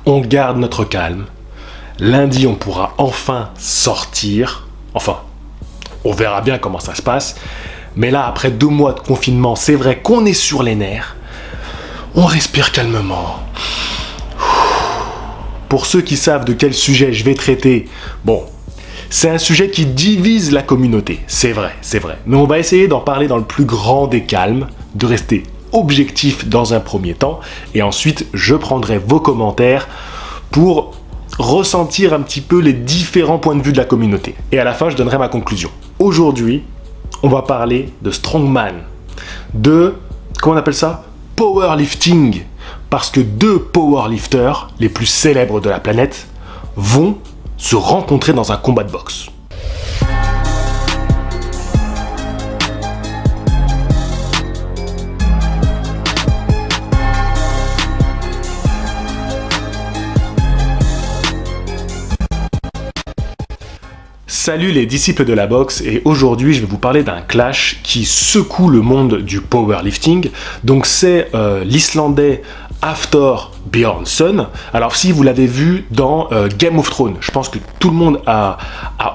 on garde notre calme. Lundi, on pourra enfin sortir. Enfin, on verra bien comment ça se passe. Mais là, après 2 mois de confinement, c'est vrai qu'on est sur les nerfs. On respire calmement. Pour ceux qui savent de quel sujet je vais traiter, bon, c'est un sujet qui divise la communauté, c'est vrai. Mais on va essayer d'en parler dans le plus grand des calmes, de rester objectif dans un premier temps, et ensuite je prendrai vos commentaires pour ressentir un petit peu les différents points de vue de la communauté. Et à la fin, je donnerai ma conclusion. Aujourd'hui, on va parler de strongman, de, comment on appelle ça ? Powerlifting, parce que 2 powerlifters les plus célèbres de la planète vont se rencontrer dans un combat de boxe. Salut les disciples de la boxe, et aujourd'hui je vais vous parler d'un clash qui secoue le monde du powerlifting. Donc c'est l'Islandais Hafthor Björnsson. Alors si vous l'avez vu dans Game of Thrones, je pense que tout le monde a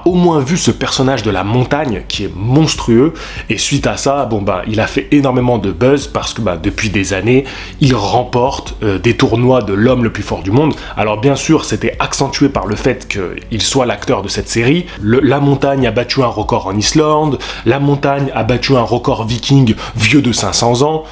au moins vu ce personnage de la montagne qui est monstrueux, et suite à ça, il a fait énormément de buzz parce que depuis des années, il remporte des tournois de l'homme le plus fort du monde. Alors bien sûr, c'était accentué par le fait qu'il soit l'acteur de cette série. La montagne a battu un record en Islande, la montagne a battu un record viking vieux de 500 ans.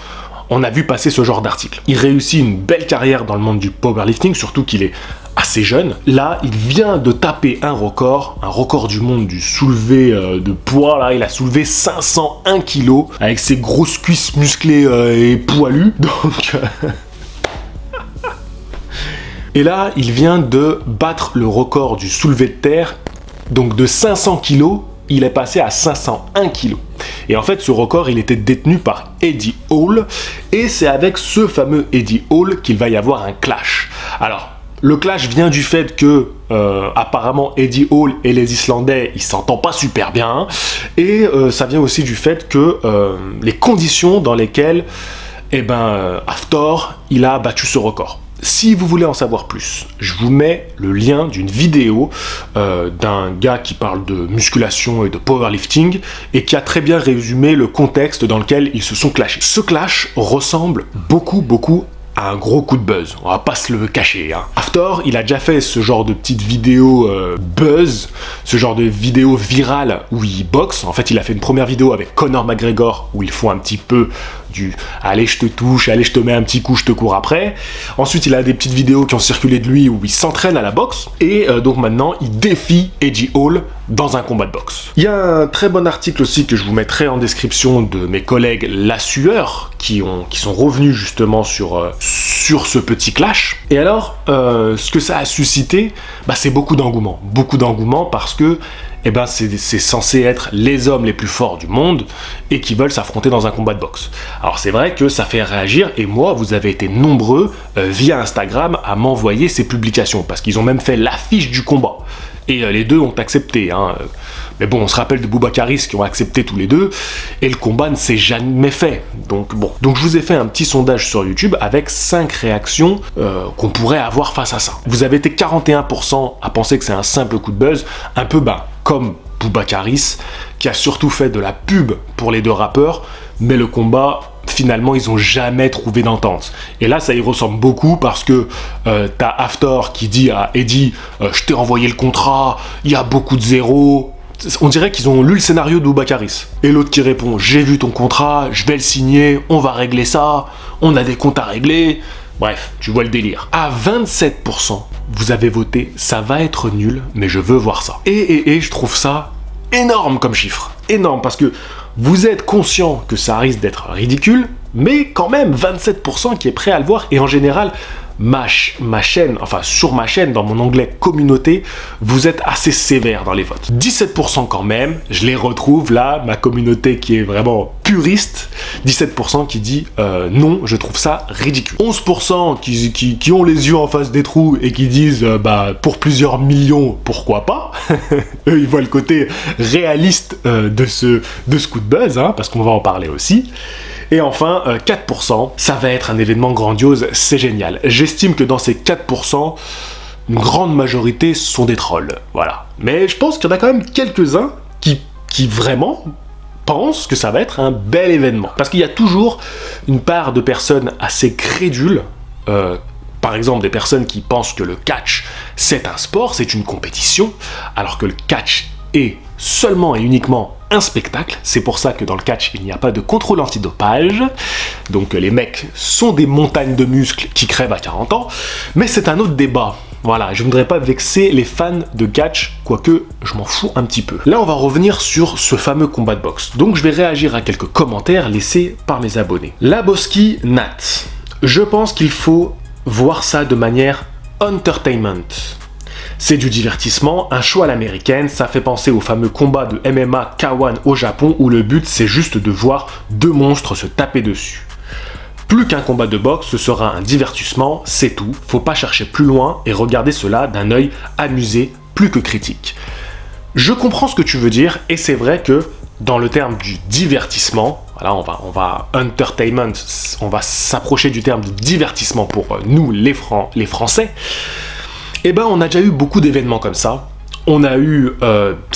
On a vu passer ce genre d'article. Il réussit une belle carrière dans le monde du powerlifting, surtout qu'il est assez jeune. Là, il vient de taper un record du monde du soulevé de poids. Là, il a soulevé 501 kilos avec ses grosses cuisses musclées et poilues. Donc, et là, il vient de battre le record du soulevé de terre. Donc de 500 kilos, il est passé à 501 kilos. Et en fait, ce record, il était détenu par Eddie Hall, et c'est avec ce fameux Eddie Hall qu'il va y avoir un clash. Alors, le clash vient du fait que, apparemment, Eddie Hall et les Islandais, ils s'entendent pas super bien, et ça vient aussi du fait que les conditions dans lesquelles, Hafthor, il a battu ce record. Si vous voulez en savoir plus, je vous mets le lien d'une vidéo d'un gars qui parle de musculation et de powerlifting et qui a très bien résumé le contexte dans lequel ils se sont clashés. Ce clash ressemble beaucoup à un gros coup de buzz, on va pas se le cacher. Hafthor, il a déjà fait ce genre de petites vidéos buzz, ce genre de vidéos virales où il boxe. En fait, il a fait une première vidéo avec Conor McGregor où ils font un petit peu du « allez, je te touche, allez, je te mets un petit coup, je te cours après ». Ensuite, il a des petites vidéos qui ont circulé de lui où il s'entraîne à la boxe. Et donc maintenant, il défie Eddie Hall dans un combat de boxe. Il y a un très bon article aussi que je vous mettrai en description de mes collègues La Sueur qui sont revenus justement sur ce petit clash. Et alors, ce que ça a suscité, c'est beaucoup d'engouement parce que c'est censé être les hommes les plus forts du monde et qui veulent s'affronter dans un combat de boxe. Alors c'est vrai que ça fait réagir, et moi, vous avez été nombreux via Instagram à m'envoyer ces publications, parce qu'ils ont même fait l'affiche du combat. Et les deux ont accepté. Mais bon, on se rappelle de Boubacaris qui ont accepté tous les deux, et le combat ne s'est jamais fait. Donc je vous ai fait un petit sondage sur YouTube avec 5 réactions qu'on pourrait avoir face à ça. Vous avez été 41% à penser que c'est un simple coup de buzz, un peu comme Boubacaris, qui a surtout fait de la pub pour les 2 rappeurs, mais le combat, finalement, ils n'ont jamais trouvé d'entente. Et là, ça y ressemble beaucoup parce que t'as Hafthor qui dit à Eddie je t'ai envoyé le contrat, il y a beaucoup de zéros. On dirait qu'ils ont lu le scénario de Boubacaris. Et l'autre qui répond j'ai vu ton contrat, je vais le signer, on va régler ça, on a des comptes à régler. Bref, tu vois le délire. À 27%, vous avez voté ça va être nul, mais je veux voir ça. Et je trouve ça énorme comme chiffre. Énorme, parce que vous êtes conscient que ça risque d'être ridicule, mais quand même 27% qui est prêt à le voir. Et en général, ma chaîne, sur ma chaîne, dans mon onglet communauté, vous êtes assez sévère dans les votes. 17% quand même, je les retrouve là, ma communauté qui est vraiment puriste, 17% qui dit non, je trouve ça ridicule. 11% qui ont les yeux en face des trous et qui disent pour plusieurs millions, pourquoi pas. Eux, ils voient le côté réaliste de ce coup de buzz, hein, parce qu'on va en parler aussi. Et enfin, 4%, ça va être un événement grandiose, c'est génial. J'estime que dans ces 4%, une grande majorité sont des trolls, voilà. Mais je pense qu'il y en a quand même quelques-uns qui vraiment pensent que ça va être un bel événement. Parce qu'il y a toujours une part de personnes assez crédules, par exemple des personnes qui pensent que le catch c'est un sport, c'est une compétition, alors que le catch est seulement et uniquement un spectacle. C'est pour ça que dans le catch il n'y a pas de contrôle antidopage, donc les mecs sont des montagnes de muscles qui crèvent à 40 ans, mais c'est un autre débat. Voilà, je ne voudrais pas vexer les fans de catch, quoique je m'en fous un petit peu. Là, on va revenir sur ce fameux combat de boxe. Donc, je vais réagir à quelques commentaires laissés par mes abonnés. Laboski Nat. Je pense qu'il faut voir ça de manière entertainment. C'est du divertissement, un show à l'américaine, ça fait penser au fameux combat de MMA K1 au Japon où le but c'est juste de voir deux monstres se taper dessus. Plus qu'un combat de boxe, ce sera un divertissement, c'est tout. Faut pas chercher plus loin et regarder cela d'un œil amusé plus que critique. Je comprends ce que tu veux dire et c'est vrai que dans le terme du divertissement, voilà, on va entertainment, on va s'approcher du terme de divertissement pour nous les Français. Eh ben, on a déjà eu beaucoup d'événements comme ça. On a eu,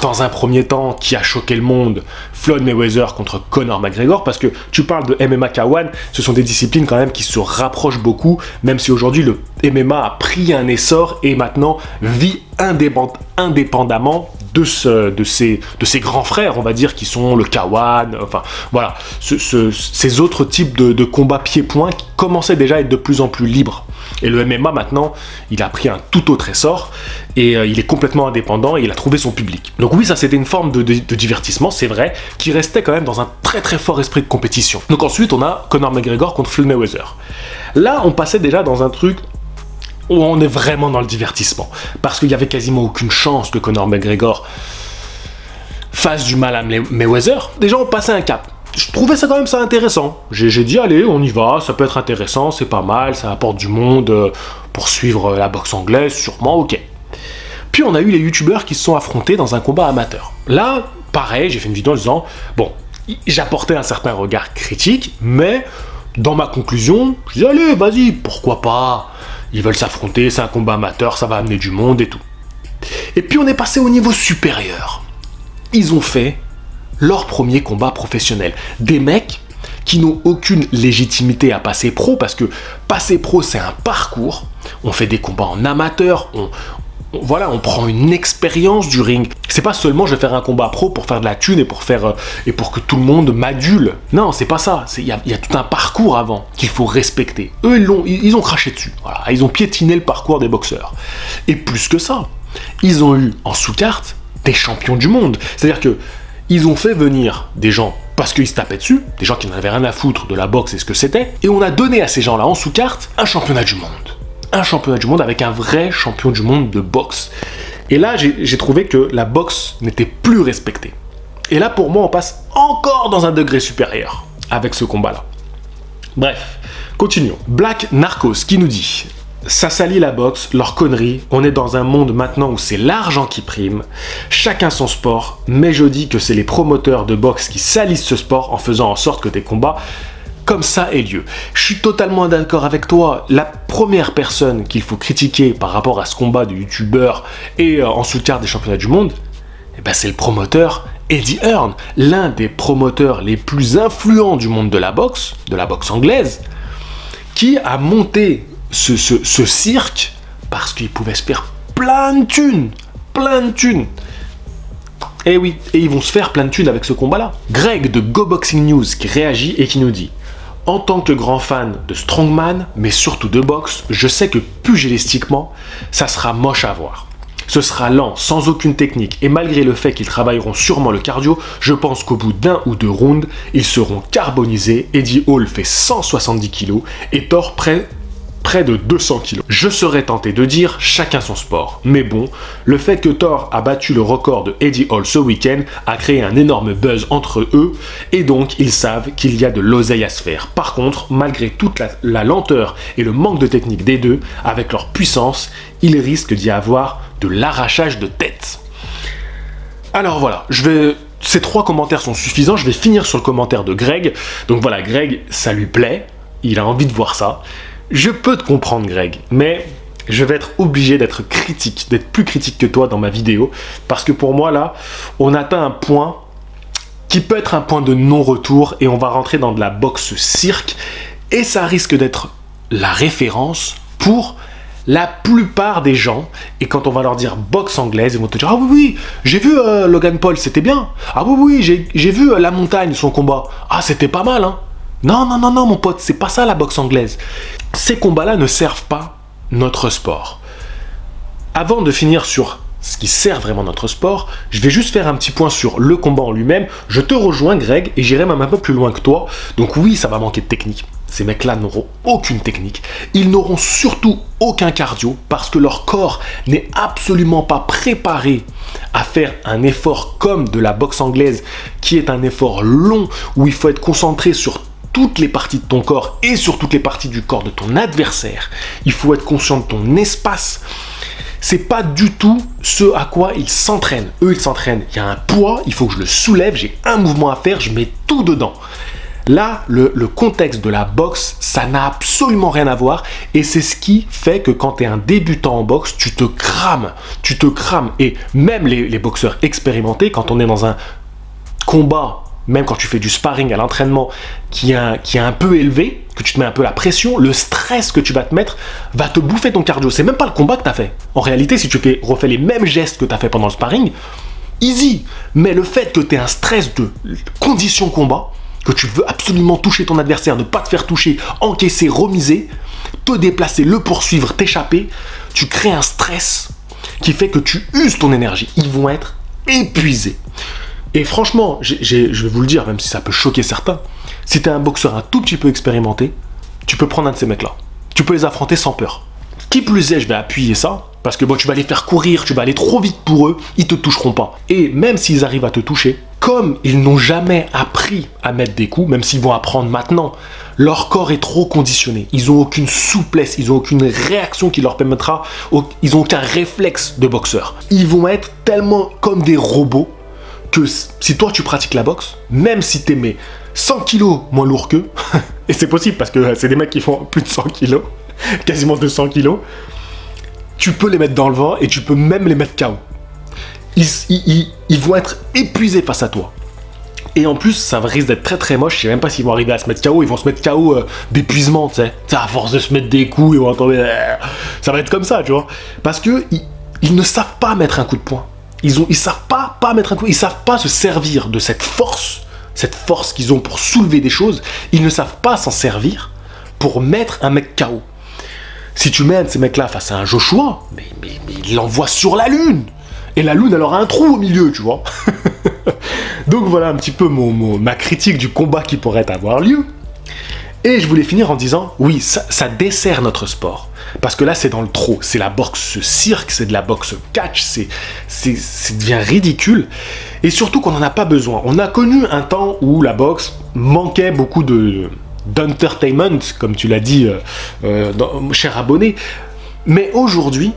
dans un premier temps, qui a choqué le monde, Floyd Mayweather contre Conor McGregor, parce que tu parles de MMA K1, ce sont des disciplines quand même qui se rapprochent beaucoup, même si aujourd'hui le MMA a pris un essor et maintenant vit indépendamment de ces grands frères, on va dire, qui sont le K1, enfin voilà, ces autres types de combats pieds-poings qui commençaient déjà à être de plus en plus libres. Et le MMA maintenant, il a pris un tout autre essor et il est complètement indépendant et il a trouvé son public. Donc oui, ça c'était une forme de divertissement, c'est vrai, qui restait quand même dans un très très fort esprit de compétition. Donc ensuite on a Conor McGregor contre Floyd Mayweather. Là on passait déjà dans un truc où on est vraiment dans le divertissement, parce qu'il y avait quasiment aucune chance que Conor McGregor fasse du mal à Mayweather. Déjà on passait un cap. Je trouvais ça quand même ça intéressant. J'ai dit allez, on y va, ça peut être intéressant, c'est pas mal, ça apporte du monde pour suivre la boxe anglaise, sûrement, ok. Puis on a eu les youtubeurs qui se sont affrontés dans un combat amateur. Là, pareil, j'ai fait une vidéo en disant, bon, j'apportais un certain regard critique, mais dans ma conclusion, je dis allez, vas-y, pourquoi pas, ils veulent s'affronter, c'est un combat amateur, ça va amener du monde et tout. Et puis on est passé au niveau supérieur. Ils ont fait leur premier combat professionnel. Des mecs qui n'ont aucune légitimité à passer pro, parce que passer pro c'est un parcours, on fait des combats en amateur, on prend une expérience du ring. C'est pas seulement je vais faire un combat pro pour faire de la thune et pour que tout le monde m'adule. Non, c'est pas ça. Il y a tout un parcours avant qu'il faut respecter. Eux, ils ont craché dessus. Voilà, ils ont piétiné le parcours des boxeurs. Et plus que ça, ils ont eu en sous-carte des champions du monde. C'est-à-dire que ils ont fait venir des gens parce qu'ils se tapaient dessus, des gens qui n'en avaient rien à foutre de la boxe et ce que c'était, et on a donné à ces gens-là en sous-carte un championnat du monde. Un championnat du monde avec un vrai champion du monde de boxe. Et là, j'ai trouvé que la boxe n'était plus respectée. Et là, pour moi, on passe encore dans un degré supérieur avec ce combat-là. Bref, continuons. Black Narcos qui nous dit... Ça salit la boxe, leur connerie, on est dans un monde maintenant où c'est l'argent qui prime, chacun son sport, mais je dis que c'est les promoteurs de boxe qui salissent ce sport en faisant en sorte que des combats comme ça aient lieu. Je suis totalement d'accord avec toi, la première personne qu'il faut critiquer par rapport à ce combat de youtubeurs et en sous-carte des championnats du monde, eh ben c'est le promoteur Eddie Hearn, l'un des promoteurs les plus influents du monde de la boxe anglaise, qui a monté ce cirque parce qu'il pouvait se faire plein de thunes. Et oui, et ils vont se faire plein de thunes avec ce combat-là. Greg de Go Boxing News qui réagit et qui nous dit: en tant que grand fan de strongman, mais surtout de boxe, je sais que pugilistiquement, ça sera moche à voir. Ce sera lent, sans aucune technique, et malgré le fait qu'ils travailleront sûrement le cardio, je pense qu'au bout d'un ou deux rounds, ils seront carbonisés. Eddie Hall fait 170 kg et Thor près près de 200 kilos. Je serais tenté de dire chacun son sport. Mais bon, le fait que Thor a battu le record de Eddie Hall ce week-end a créé un énorme buzz entre eux et donc ils savent qu'il y a de l'oseille à se faire. Par contre, malgré toute la lenteur et le manque de technique des deux, avec leur puissance, il risque d'y avoir de l'arrachage de tête. Alors voilà, ces 3 commentaires sont suffisants, je vais finir sur le commentaire de Greg. Donc voilà, Greg, ça lui plaît, il a envie de voir ça. Je peux te comprendre, Greg, mais je vais être obligé d'être critique, d'être plus critique que toi dans ma vidéo, parce que pour moi, là, on atteint un point qui peut être un point de non-retour, et on va rentrer dans de la boxe cirque, et ça risque d'être la référence pour la plupart des gens, et quand on va leur dire boxe anglaise, ils vont te dire « Ah oui, oui, j'ai vu Logan Paul, c'était bien. Ah oui, oui, j'ai vu La Montagne, son combat. Ah, c'était pas mal, hein. » Non, non, non, non, mon pote, c'est pas ça la boxe anglaise. Ces combats-là ne servent pas notre sport. Avant de finir sur ce qui sert vraiment notre sport, je vais juste faire un petit point sur le combat en lui-même. Je te rejoins, Greg, et j'irai même un peu plus loin que toi. Donc oui, ça va manquer de technique. Ces mecs-là n'auront aucune technique. Ils n'auront surtout aucun cardio parce que leur corps n'est absolument pas préparé à faire un effort comme de la boxe anglaise, qui est un effort long où il faut être concentré sur toutes les parties de ton corps et sur toutes les parties du corps de ton adversaire. Il faut être conscient de ton espace. C'est pas du tout ce à quoi ils s'entraînent. Eux, ils s'entraînent. Il y a un poids, il faut que je le soulève, j'ai un mouvement à faire, je mets tout dedans. Là, le contexte de la boxe, ça n'a absolument rien à voir et c'est ce qui fait que quand tu es un débutant en boxe, tu te crames. Et même les boxeurs expérimentés, quand on est dans un combat, même quand tu fais du sparring à l'entraînement qui est un peu élevé, que tu te mets un peu la pression, le stress que tu vas te mettre va te bouffer ton cardio. C'est même pas le combat que tu as fait. En réalité, si tu refais les mêmes gestes que tu as fait pendant le sparring, easy. Mais le fait que tu aies un stress de condition combat, que tu veux absolument toucher ton adversaire, ne pas te faire toucher, encaisser, remiser, te déplacer, le poursuivre, t'échapper, tu crées un stress qui fait que tu uses ton énergie. Ils vont être épuisés. Et franchement, je vais vous le dire, même si ça peut choquer certains, si tu es un boxeur un tout petit peu expérimenté, tu peux prendre un de ces mecs-là. Tu peux les affronter sans peur. Qui plus est, je vais appuyer ça, parce que bon, tu vas les faire courir, tu vas aller trop vite pour eux, ils te toucheront pas. Et même s'ils arrivent à te toucher, comme ils n'ont jamais appris à mettre des coups, même s'ils vont apprendre maintenant, leur corps est trop conditionné. Ils n'ont aucune souplesse, ils n'ont aucune réaction qui leur permettra, ils n'ont aucun réflexe de boxeur. Ils vont être tellement comme des robots que si toi tu pratiques la boxe, même si t'es mais 100 kilos moins lourd qu'eux, et c'est possible parce que c'est des mecs qui font plus de 100 kilos, quasiment 200 kilos, tu peux les mettre dans le vent et tu peux même les mettre KO. Ils vont être épuisés face à toi. Et en plus, ça risque d'être très très moche. Je sais même pas s'ils vont arriver à se mettre KO. Ils vont se mettre KO d'épuisement, tu sais. À force de se mettre des coups, ils vont entendre. Ça va être comme ça, tu vois. Parce que ils ne savent pas mettre un coup de poing. Ils savent pas mettre un coup. Ils savent pas se servir de cette force qu'ils ont pour soulever des choses. Ils ne savent pas s'en servir pour mettre un mec KO. Si tu mets un de ces mecs-là face à un Joshua, mais il l'envoie sur la lune. Et la lune, elle aura un trou au milieu, tu vois. Donc voilà un petit peu ma critique du combat qui pourrait avoir lieu. Et je voulais finir en disant, oui, ça dessert notre sport. Parce que là, c'est dans le trop. C'est la boxe cirque, c'est de la boxe catch, ça devient ridicule. Et surtout qu'on n'en a pas besoin. On a connu un temps où la boxe manquait beaucoup d'entertainment, comme tu l'as dit, cher abonné. Mais aujourd'hui,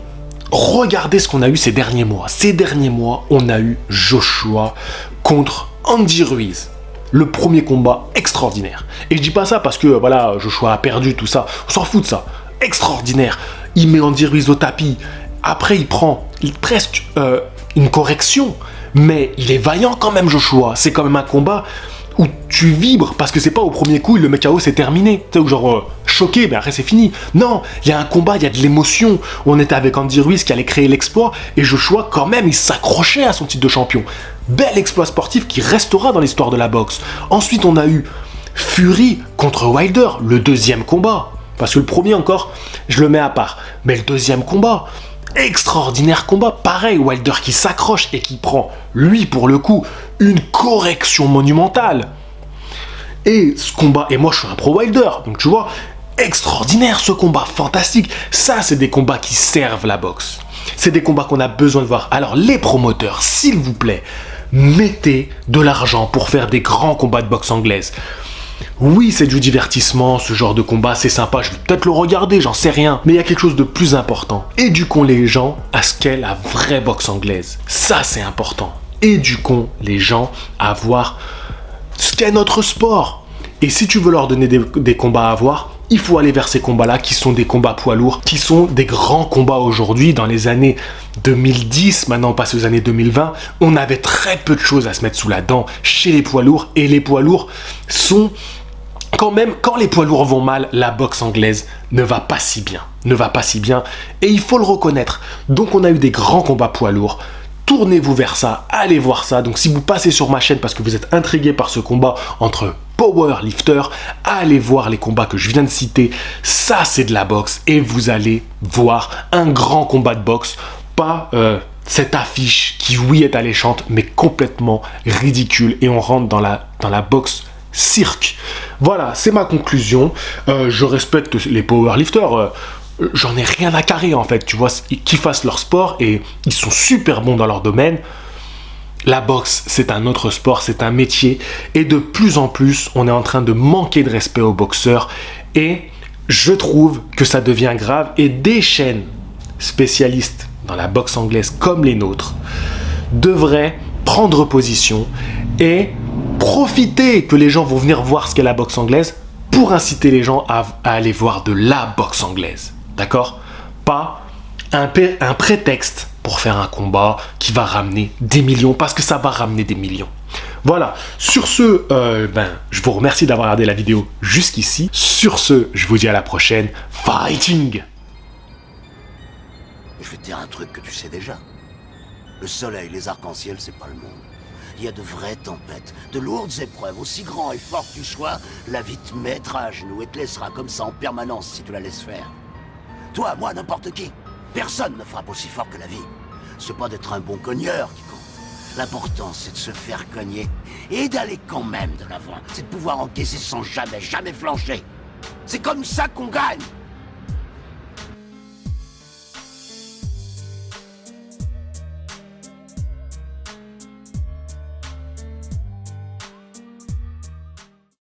regardez ce qu'on a eu ces derniers mois. Ces derniers mois, on a eu Joshua contre Andy Ruiz. Le premier combat extraordinaire. Et je dis pas ça parce que voilà, Joshua a perdu tout ça. On s'en fout de ça. Extraordinaire. Il met Andy Ruiz au tapis. Après, il prend presque une correction. Mais il est vaillant quand même, Joshua. C'est quand même un combat où tu vibres parce que c'est pas au premier coup, le mec KO, c'est terminé. Tu sais, ou genre choqué, mais après c'est fini. Non, il y a un combat, il y a de l'émotion. On était avec Andy Ruiz qui allait créer l'exploit et Joshua, quand même, il s'accrochait à son titre de champion. Bel exploit sportif qui restera dans l'histoire de la boxe. Ensuite, on a eu Fury contre Wilder, le deuxième combat. Parce que le premier encore, je le mets à part. Mais le deuxième combat, extraordinaire combat. Pareil, Wilder qui s'accroche et qui prend, lui, pour le coup, une correction monumentale. Et ce combat, et moi je suis un pro Wilder, donc tu vois, extraordinaire ce combat, fantastique. Ça, c'est des combats qui servent la boxe. C'est des combats qu'on a besoin de voir. Alors les promoteurs, s'il vous plaît, mettez de l'argent pour faire des grands combats de boxe anglaise. Oui, c'est du divertissement, ce genre de combat, c'est sympa, je vais peut-être le regarder, j'en sais rien. Mais il y a quelque chose de plus important. Éduquons les gens à ce qu'est la vraie boxe anglaise. Ça, c'est important. Éduquons les gens à voir ce qu'est notre sport. Et si tu veux leur donner des combats à voir, il faut aller vers ces combats-là qui sont des combats poids lourds, qui sont des grands combats aujourd'hui. Dans les années 2010, maintenant on passe aux années 2020, on avait très peu de choses à se mettre sous la dent chez les poids lourds. Et les poids lourds sont... Quand les poids lourds vont mal, la boxe anglaise ne va pas si bien. Ne va pas si bien. Et il faut le reconnaître. Donc on a eu des grands combats poids lourds. Tournez-vous vers ça, allez voir ça. Donc si vous passez sur ma chaîne parce que vous êtes intrigué par ce combat entre powerlifters, allez voir les combats que je viens de citer. Ça, c'est de la boxe et vous allez voir un grand combat de boxe. Pas cette affiche qui, oui, est alléchante, mais complètement ridicule. Et on rentre dans la boxe cirque. Voilà, c'est ma conclusion. Je respecte les powerlifters. J'en ai rien à carrer en fait, tu vois, qu'ils fassent leur sport et ils sont super bons dans leur domaine. La boxe, c'est un autre sport, c'est un métier et de plus en plus, on est en train de manquer de respect aux boxeurs et je trouve que ça devient grave et des chaînes spécialistes dans la boxe anglaise comme les nôtres devraient prendre position et profiter que les gens vont venir voir ce qu'est la boxe anglaise pour inciter les gens à aller voir de la boxe anglaise. D'accord? Pas un prétexte pour faire un combat qui va ramener des millions, parce que ça va ramener des millions. Voilà, sur ce, je vous remercie d'avoir regardé la vidéo jusqu'ici. Sur ce, je vous dis à la prochaine. Fighting! Je vais te dire un truc que tu sais déjà. Le soleil, les arcs-en-ciel, c'est pas le monde. Il y a de vraies tempêtes, de lourdes épreuves, aussi grand et fort que tu sois, la vie te mettra à genoux et te laissera comme ça en permanence si tu la laisses faire. Toi, moi, n'importe qui. Personne ne frappe aussi fort que la vie. C'est pas d'être un bon cogneur qui compte. L'important, c'est de se faire cogner et d'aller quand même de l'avant. C'est de pouvoir encaisser sans jamais flancher. C'est comme ça qu'on gagne.